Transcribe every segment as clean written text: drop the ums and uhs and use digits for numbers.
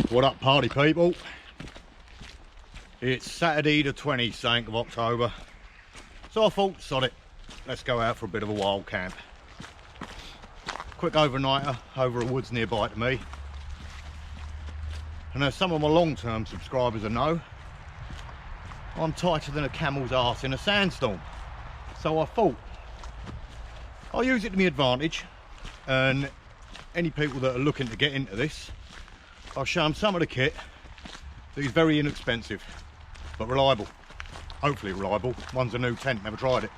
What up, party people? It's Saturday the 22nd of October, so I thought, sod it, let's go out for a bit of a wild camp. Quick overnighter over a woods nearby to me. And as some of my long-term subscribers will know, I'm tighter than a camel's arse in a sandstorm. So I thought I'll use it to my advantage, and any people that are looking to get into this, I'll show them some of the kit that is very inexpensive but reliable. Hopefully reliable. One's a new tent, never tried it.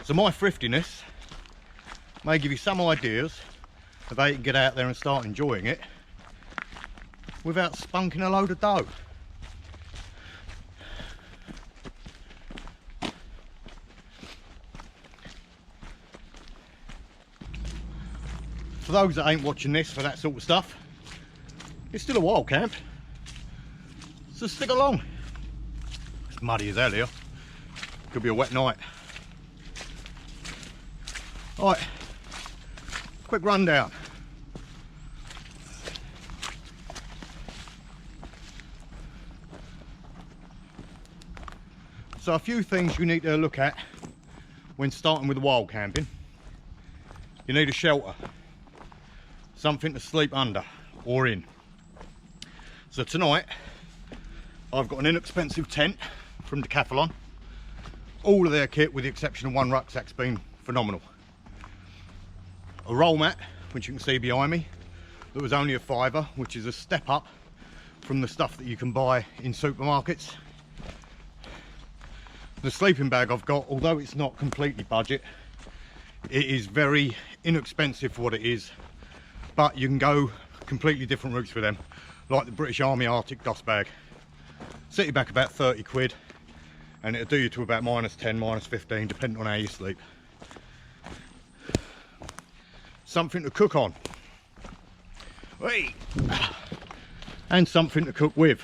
So my thriftiness may give you some ideas of how you can get out there and start enjoying it without spunking a load of dough. For those that ain't watching this for that sort of stuff, it's still a wild camp, so stick along. It's muddy as hell here. Could be a wet night. Alright, quick rundown. So a few things you need to look at when starting with wild camping. You need a shelter, something to sleep under or in. So tonight I've got an inexpensive tent from Decathlon. All of their kit, with the exception of one rucksack's been phenomenal. A roll mat, which you can see behind me, that was only a £5, which is a step up from the stuff that you can buy in supermarkets. The sleeping bag I've got, although it's not completely budget, it is very inexpensive for what it is, but you can go completely different routes with them, like the British Army Arctic dust bag. Set you back about 30 quid, and it'll do you to about -10, -15, depending on how you sleep. Something to cook on. Hey. And something to cook with.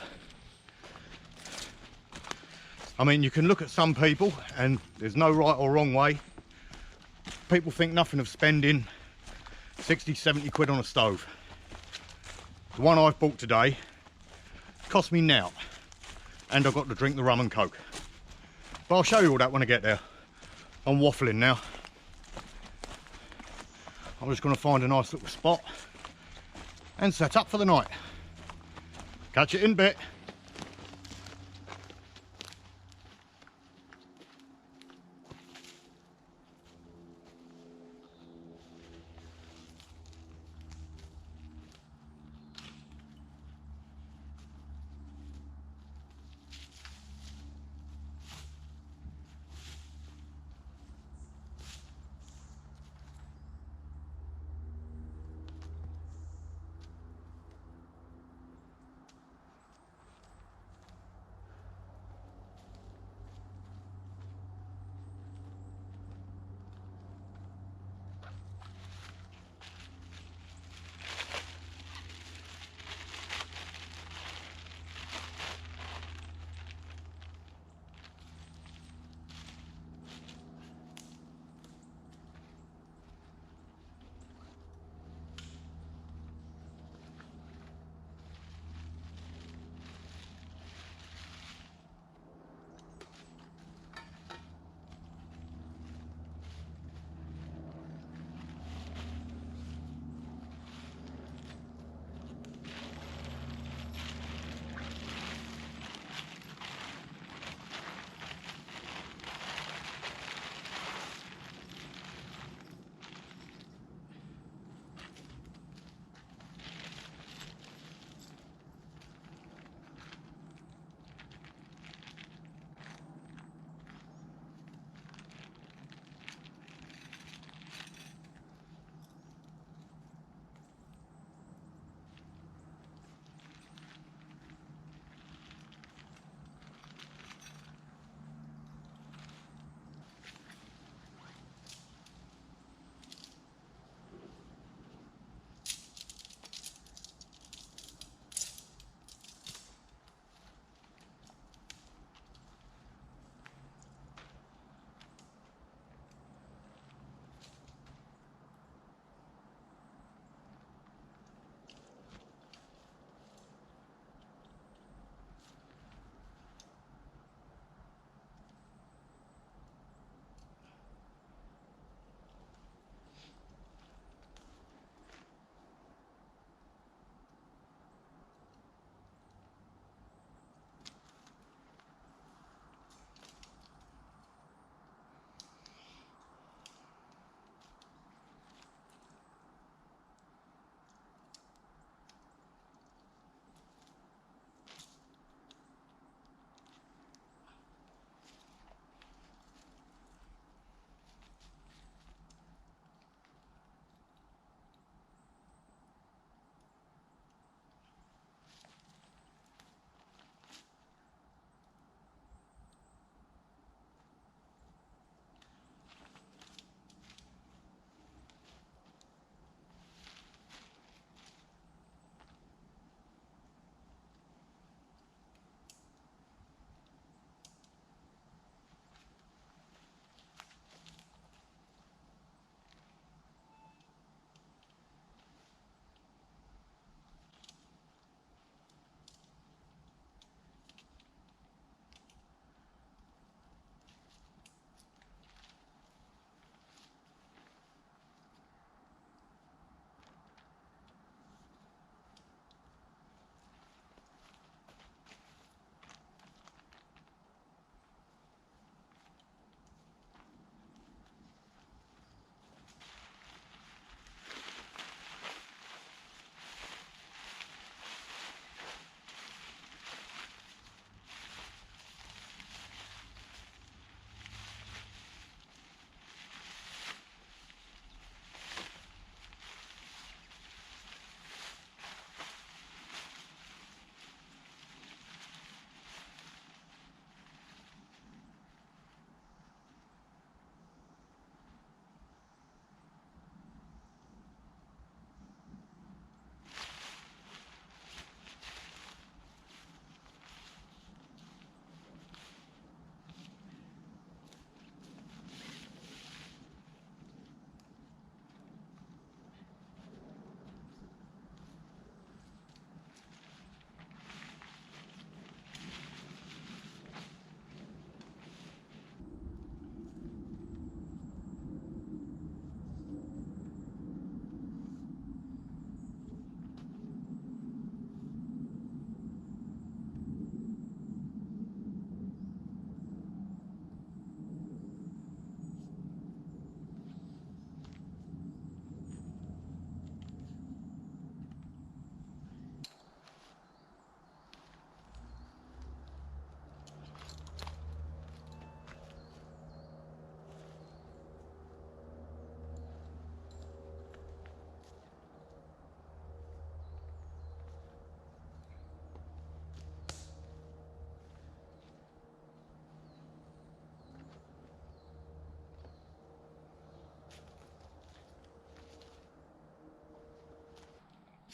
I mean, you can look at some people, and there's no right or wrong way. People think nothing of spending 60, 70 quid on a stove. The one I've bought today cost me now, and I've got to drink the rum and coke. But I'll show you all that when I get there. I'm waffling now. I'm just going to find a nice little spot and set up for the night. Catch you in a bit.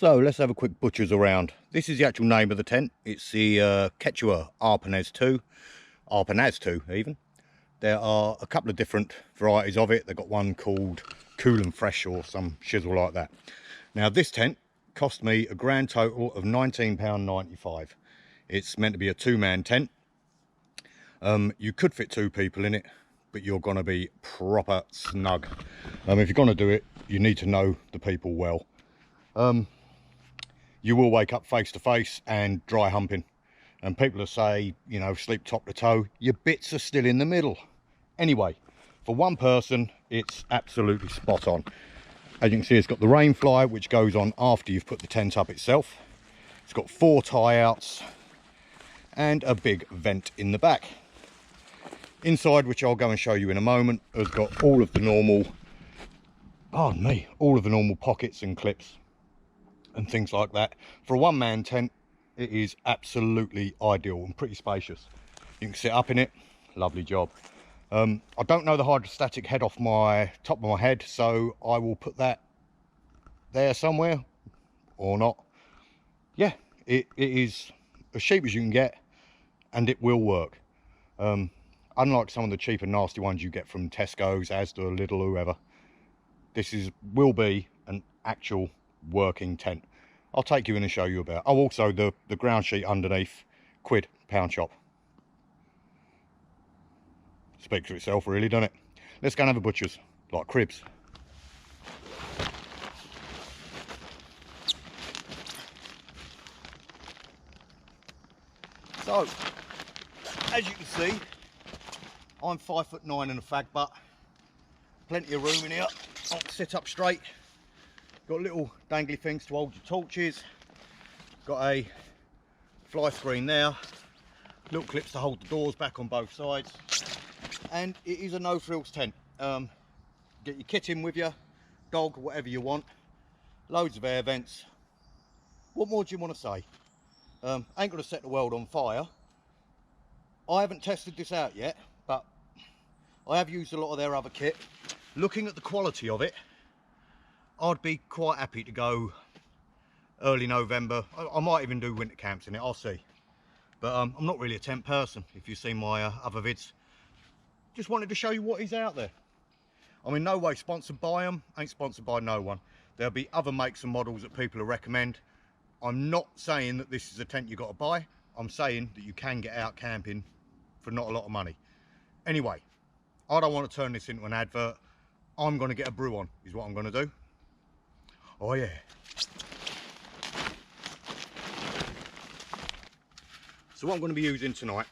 So let's have a quick butcher's around. This is the actual name of the tent. It's the Quechua Arpenaz 2, Arpenaz 2 even. There are a couple of different varieties of it. They've got one called Cool and Fresh or some shizzle like that. Now this tent cost me a grand total of £19.95. It's meant to be a two-man tent. You could fit two people in it, but you're going to be proper snug. If you're going to do it, you need to know the people well. You will wake up face to face and dry humping, and people will say, you know, sleep top to toe, your bits are still in the middle. Anyway, for one person it's absolutely spot on. As you can see, it's got the rain fly, which goes on after you've put the tent up itself. It's got 4 tie outs and a big vent in the back. Inside, which I'll go and show you in a moment, has got all of the normal, pardon me, all of the normal pockets and clips and things like that. For a one-man tent, it is absolutely ideal and pretty spacious. You can sit up in it, lovely job. I don't know the hydrostatic head off my top of my head, so I will put that there somewhere or not. Yeah, it is as cheap as you can get, and it will work. Unlike some of the cheap and nasty ones you get from Tesco's, Asda, Lidl, whoever, this will be an actual working tent. I'll take you in and show you about. Oh, also the ground sheet underneath, £1 pound shop. Speaks for itself really, doesn't it? Let's go and have a butcher's, like cribs. So, as you can see, I'm 5'9" and a fag butt. Plenty of room in here. I can sit up straight. Got little dangly things to hold your torches. Got a fly screen there. Little clips to hold the doors back on both sides. And it is a no frills tent. Get your kit in with you, dog, whatever you want. Loads of air vents. What more do you want to say? Ain't going to set the world on fire. I haven't tested this out yet, but I have used a lot of their other kit. Looking at the quality of it, I'd be quite happy to go early November. I might even do winter camps in it, I'll see. But I'm not really a tent person, if you've seen my other vids. Just wanted to show you what is out there. I'm in no way sponsored by them, ain't sponsored by no one. There'll be other makes and models that people will recommend. I'm not saying that this is a tent you've got to buy. I'm saying that you can get out camping for not a lot of money. Anyway, I don't want to turn this into an advert. I'm going to get a brew on, is what I'm going to do. Oh yeah. So what I'm going to be using tonight,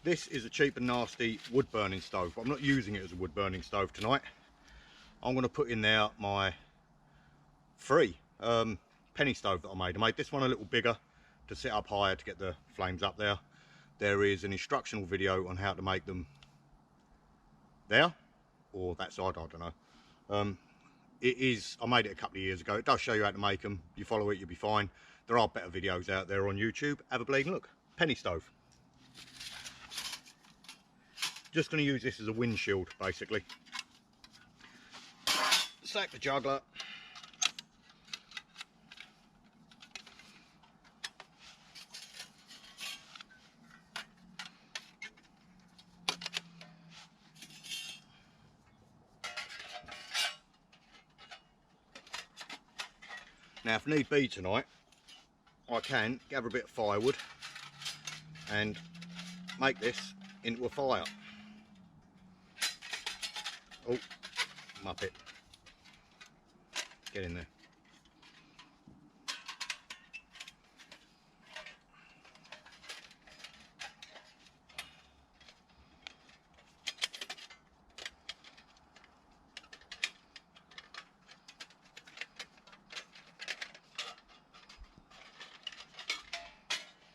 this is a cheap and nasty wood burning stove, but I'm not using it as a wood burning stove tonight. I'm going to put in there my free penny stove that I made. I made this one a little bigger to sit up higher to get the flames up there. There is an instructional video on how to make them there or that side, I don't know. I made it a couple of years ago. It does show you how to make them. You follow it, you'll be fine. There are better videos out there on YouTube. Have a bleeding look. Penny stove. Just going to use this as a windshield, basically. Sack the juggler. Now, if need be tonight, I can gather a bit of firewood and make this into a fire. Oh, muppet. Get in there.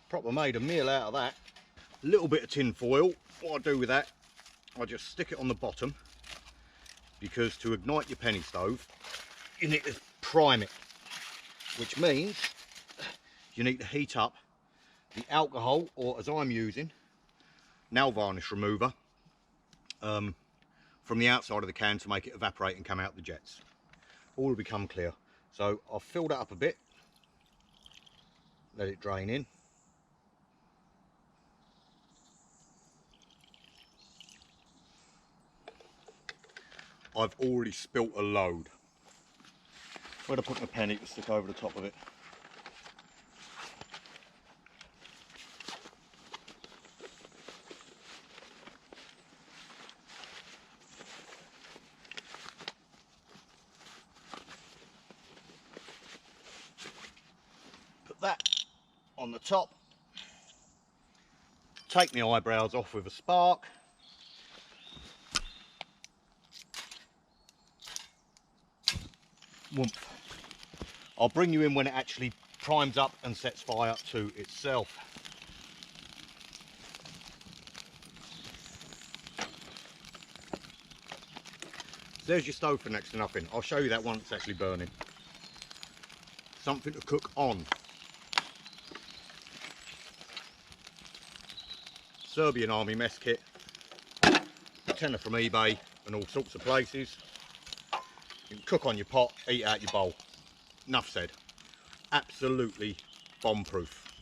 Proper made a meal out of that. A little bit of tin foil. What I do with that, I just stick it on the bottom, because to ignite your penny stove you need to prime it, which means you need to heat up the alcohol, or as I'm using, nail varnish remover, from the outside of the can to make it evaporate and come out the jets. All will become clear. So I've filled that up a bit, let it drain in. I've already spilt a load. Where'd I put my penny to stick over the top of it? Put that on the top. Take my eyebrows off with a spark. Whoomp. I'll bring you in when it actually primes up and sets fire to itself. There's your stove for next to nothing. I'll show you that one that's actually burning. Something to cook on. Serbian army mess kit. Tenner from eBay and all sorts of places. You can cook on your pot, eat out your bowl. Enough said. Absolutely bomb proof.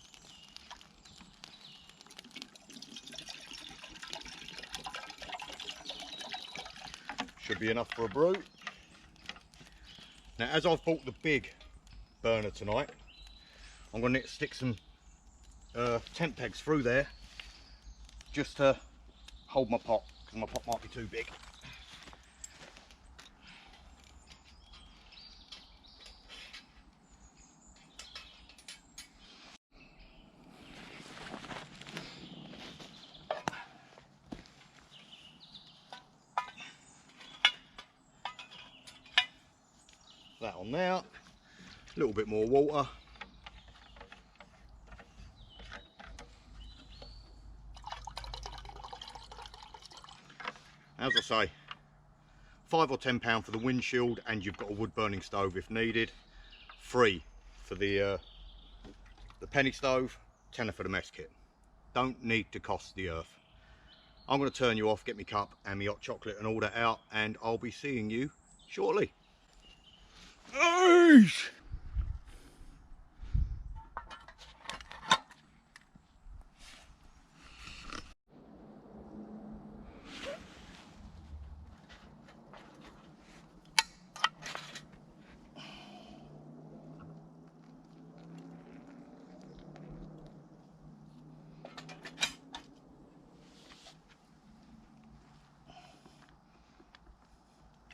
Should be enough for a brew. Now, as I've bought the big burner tonight, I'm going to stick some tent pegs through there just to hold my pot, because my pot might be too big. That on there, a little bit more water. As I say, £5 or £10 for the windshield, and you've got a wood burning stove if needed. Free for the penny stove, tenner for the mess kit. Don't need to cost the earth. I'm going to turn you off, get me cup and me hot chocolate and all that out, and I'll be seeing you shortly. Nice.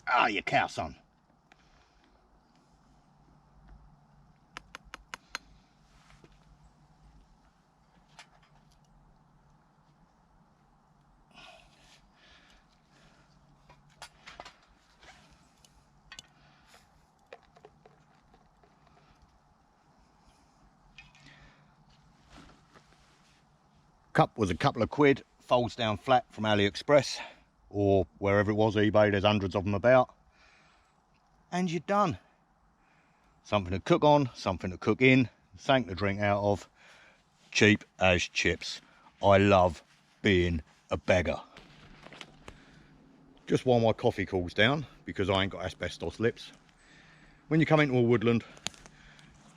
Ah, you cow son. Cup was a couple of quid, folds down flat from AliExpress or wherever it was, eBay, there's hundreds of them about. And you're done. Something to cook on, something to cook in, something to drink out of. Cheap as chips. I love being a beggar. Just while my coffee cools down, because I ain't got asbestos lips. When you come into a woodland,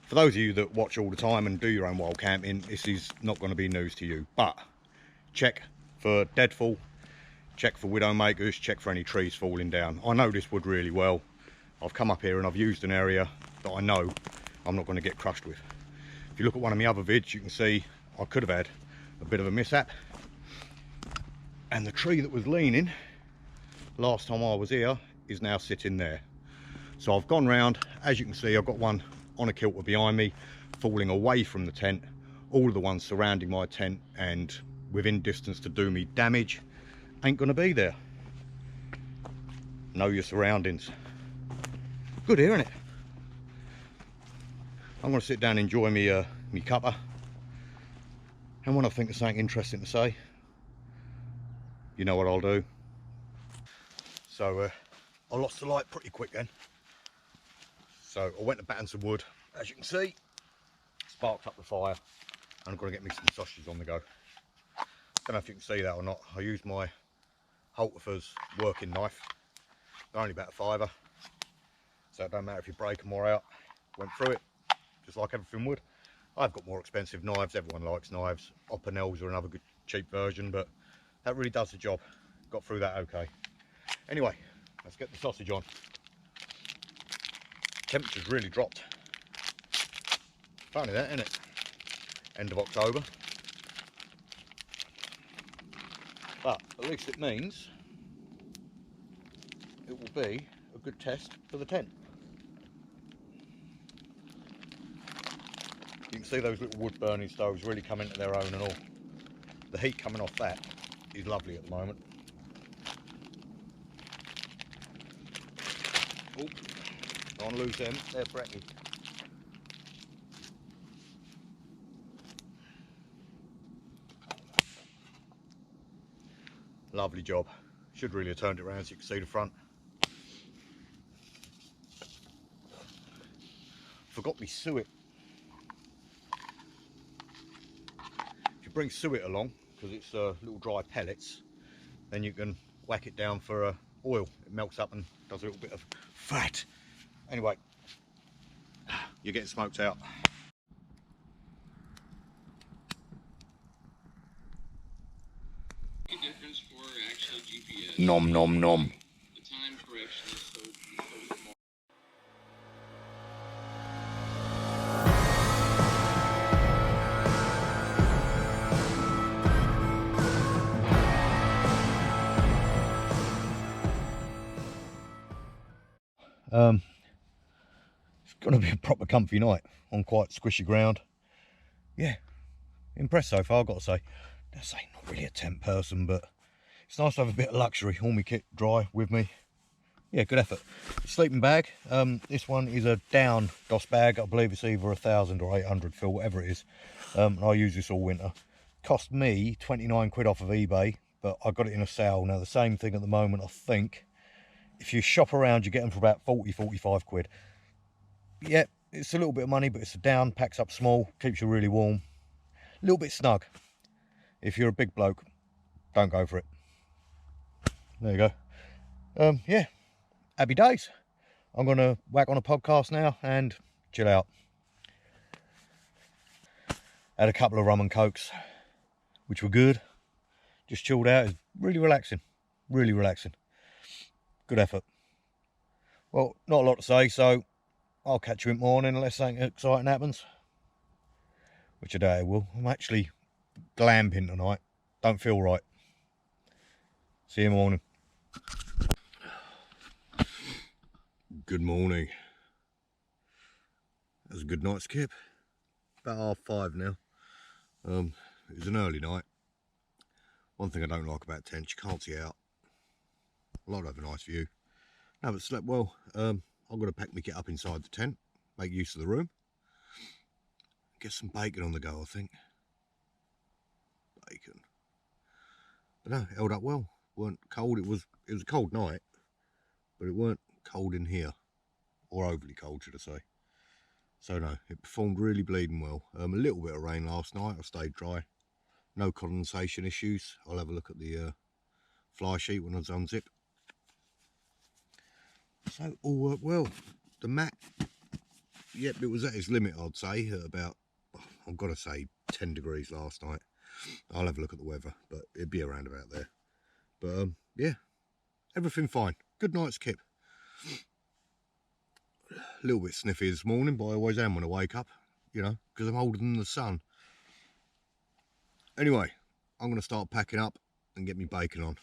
for those of you that watch all the time and do your own wild camping, this is not going to be news to you. But check for deadfall, check for widowmakers, check for any trees falling down. I know this wood really well. I've come up here and I've used an area that I know I'm not going to get crushed with. If you look at one of my other vids, you can see I could have had a bit of a mishap. And the tree that was leaning last time I was here is now sitting there. So I've gone round, as you can see, I've got one on a kilter behind me, falling away from the tent. All of the ones surrounding my tent and within distance to do me damage ain't gonna be there. Know your surroundings. Good here, isn't it? I'm gonna sit down and enjoy me me cuppa, and when I think of something interesting to say, you know what I'll do. So I lost the light pretty quick then. So I went to batten some wood, as you can see, sparked up the fire, and I'm going to get me some sausages on the go. Don't know if you can see that or not. I used my Halterford's working knife. They're only about a £5, so it don't matter if you break them or out. went through it, just like everything would. I've got more expensive knives, everyone likes knives. Aprenaz are another good cheap version, but that really does the job. Got through that okay. Anyway, let's get the sausage on. Temperature's really dropped. Funny that, isn't it? End of October. But at least it means it will be a good test for the tent. You can see those little wood burning stoves really come into their own and all. The heat coming off that is lovely at the moment. Oh, don't lose them, they're brekkie. Lovely job. Should really have turned it around so you can see the front. Forgot me suet. If you bring suet along, because it's little dry pellets, then you can whack it down for oil. It melts up and does a little bit of fat. Anyway, you're getting smoked out. Difference for actually GPS. Nom nom nom. The time correction is so small. It's going to be a proper comfy night on quite squishy ground. Yeah, impressed so far, I've got to say. I say not really a tent person, but it's nice to have a bit of luxury. All my kit dry with me. Yeah, good effort. Sleeping bag. This one is a down DOS bag. I believe it's either 1,000 or 800 fill, whatever it is. And I use this all winter. Cost me 29 quid off of eBay, but I got it in a sale. Now the same thing at the moment, I think. If you shop around, you get them for about 40, 45 quid. Yeah, it's a little bit of money, but it's a down, packs up small, keeps you really warm. A little bit snug. If you're a big bloke, don't go for it. There you go. Yeah, happy days. I'm going to whack on a podcast now and chill out. Had a couple of rum and cokes, which were good. Just chilled out. It's really relaxing. Really relaxing. Good effort. Well, not a lot to say, so I'll catch you in the morning unless something exciting happens. Which I doubt it will. I'm actually glamping tonight. Don't feel right. See you in the morning. Good morning. That was a good night's skip. About 5:30 now. It was an early night. One thing I don't like about tents, you can't see out. I'd like to have a nice view. No, but slept well. I'm going to pack my kit up inside the tent, make use of the room. Get some bacon on the go, I think. Bacon. But no, it held up well. Weren't cold. It was a cold night, but it weren't cold in here, or overly cold, should I say. So no, it performed really bleeding well. A little bit of rain last night. I stayed dry. No condensation issues. I'll have a look at the fly sheet when I unzip. So all worked well. The mat, yep, it was at its limit, I'd say, at about, I've got to say, 10 degrees last night. I'll have a look at the weather, but it'd be around about there. But yeah, everything fine. Good night's kip. A little bit sniffy this morning, but I always am when I wake up, you know, because I'm older than the sun. Anyway, I'm going to start packing up and get me bacon on.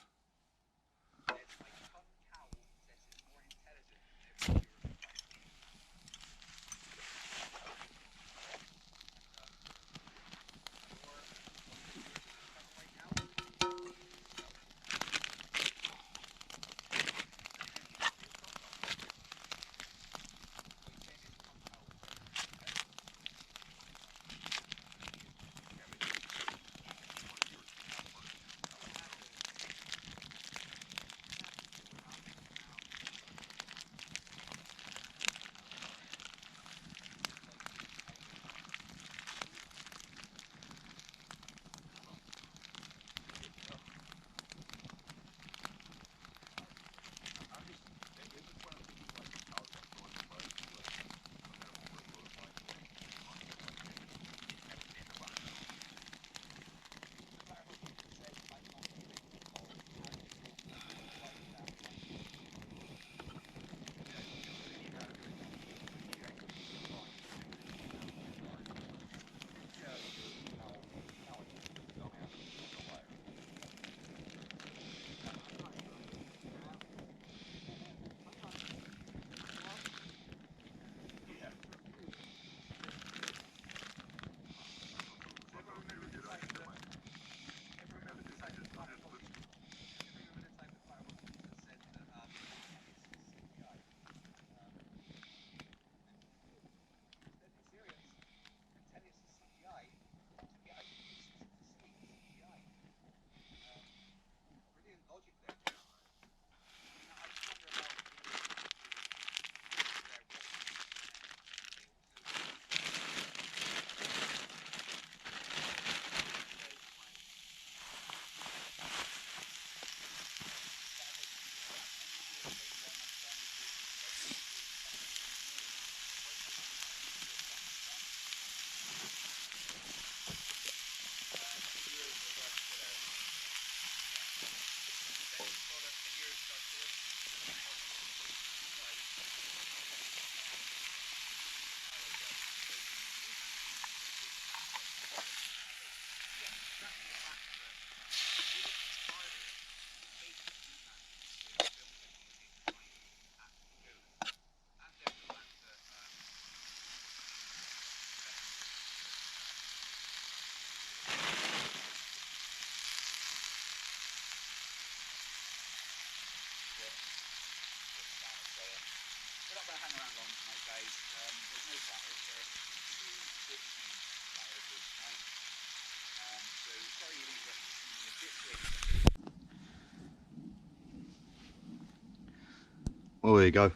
Well, there you go.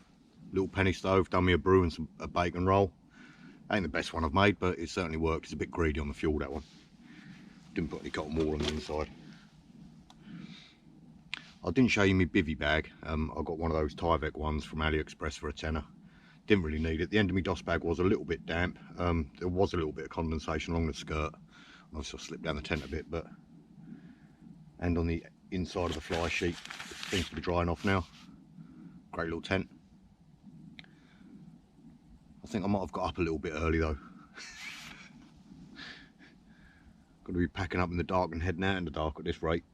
Little penny stove, done me a brew and a bacon roll. Ain't the best one I've made, but it certainly worked. It's a bit greedy on the fuel, that one. Didn't put any cotton wool on the inside. I didn't show you my bivvy bag. I got one of those d.i.y ones from AliExpress for a tenner. Didn't really need it. The end of my DOS bag was a little bit damp. There was a little bit of condensation along the skirt. Obviously I slipped down the tent a bit, but and on the inside of the fly sheet, it seems to be drying off now. Great little tent. I think I might have got up a little bit early though. Got to be packing up in the dark and heading out in the dark at this rate.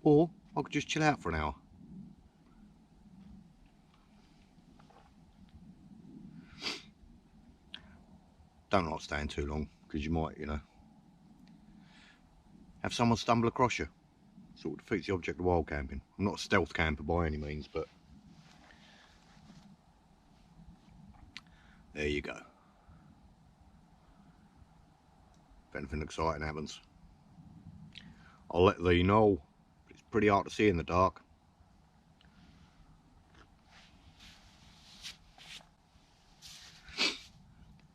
Or I could just chill out for an hour. Don't like staying too long, because you might, you know, have someone stumble across you. Sort of defeats the object of wild camping. I'm not a stealth camper by any means, but there you go. If anything exciting happens, I'll let thee know. It's pretty hard to see in the dark.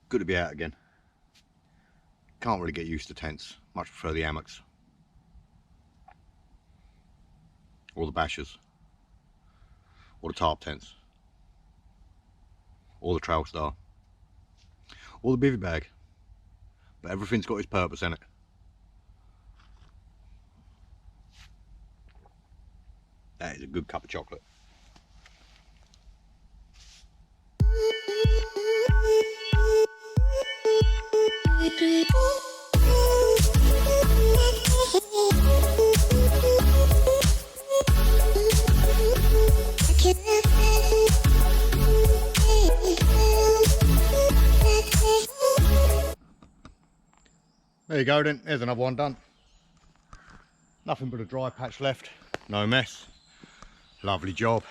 Good to be out again. Can't really get used to tents. Much prefer the hammocks. Or the bashers. Or the tarp tents. Or the trail star. Or the bivvy bag. But everything's got its purpose in it. That is a good cup of chocolate. There you go then, there's another one done. Nothing but a dry patch left, no mess. Lovely job.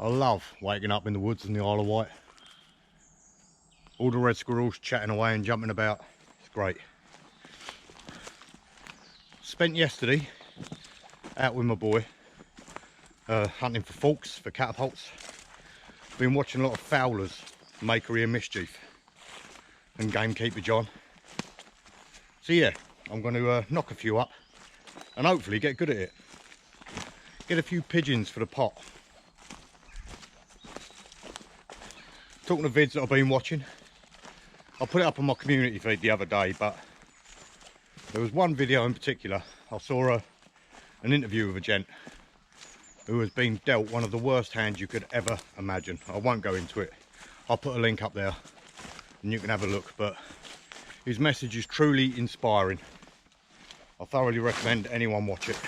I love waking up in the woods in the Isle of Wight. All the red squirrels chatting away and jumping about, it's great. Spent yesterday out with my boy, hunting for forks, for catapults. Been watching a lot of fowlers make career mischief. And gamekeeper John. So yeah, I'm going to knock a few up and hopefully get good at it. Get a few pigeons for the pot. Talking of vids that I've been watching, I put it up on my community feed the other day, but there was one video in particular. I saw an interview with a gent who has been dealt one of the worst hands you could ever imagine. I won't go into it. I'll put a link up there and you can have a look, but his message is truly inspiring. I thoroughly recommend anyone watch it.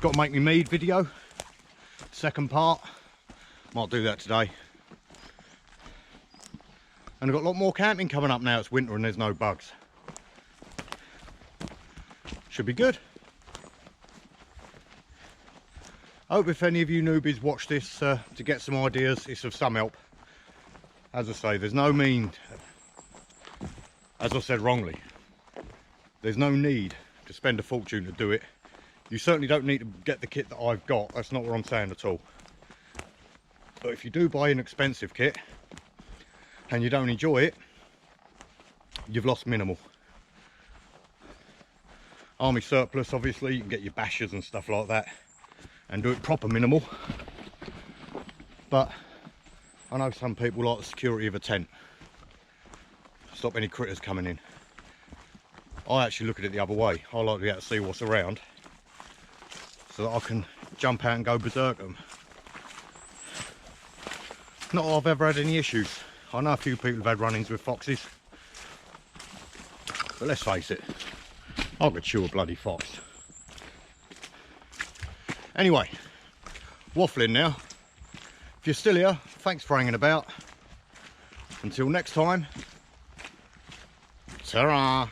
Got to make me mead video, second part. Might do that today. And I've got a lot more camping coming up now. It's winter and there's no bugs. Should be good. I hope if any of you newbies watch this to get some ideas, it's of some help. As I say, there's no as I said wrongly, there's no need to spend a fortune to do it. You certainly don't need to get the kit that I've got. That's not what I'm saying at all. But if you do buy an expensive kit and you don't enjoy it, you've lost minimal. Army surplus, obviously, you can get your bashers and stuff like that and do it proper minimal. But I know some people like the security of a tent. Stop any critters coming in. I actually look at it the other way. I like to be able to see what's around so that I can jump out and go berserk them. Not that I've ever had any issues. I know a few people have had run-ins with foxes, but let's face it, I could chew a bloody fox. Anyway, waffling now. If you're still here, thanks for hanging about. Until next time, ta-ra!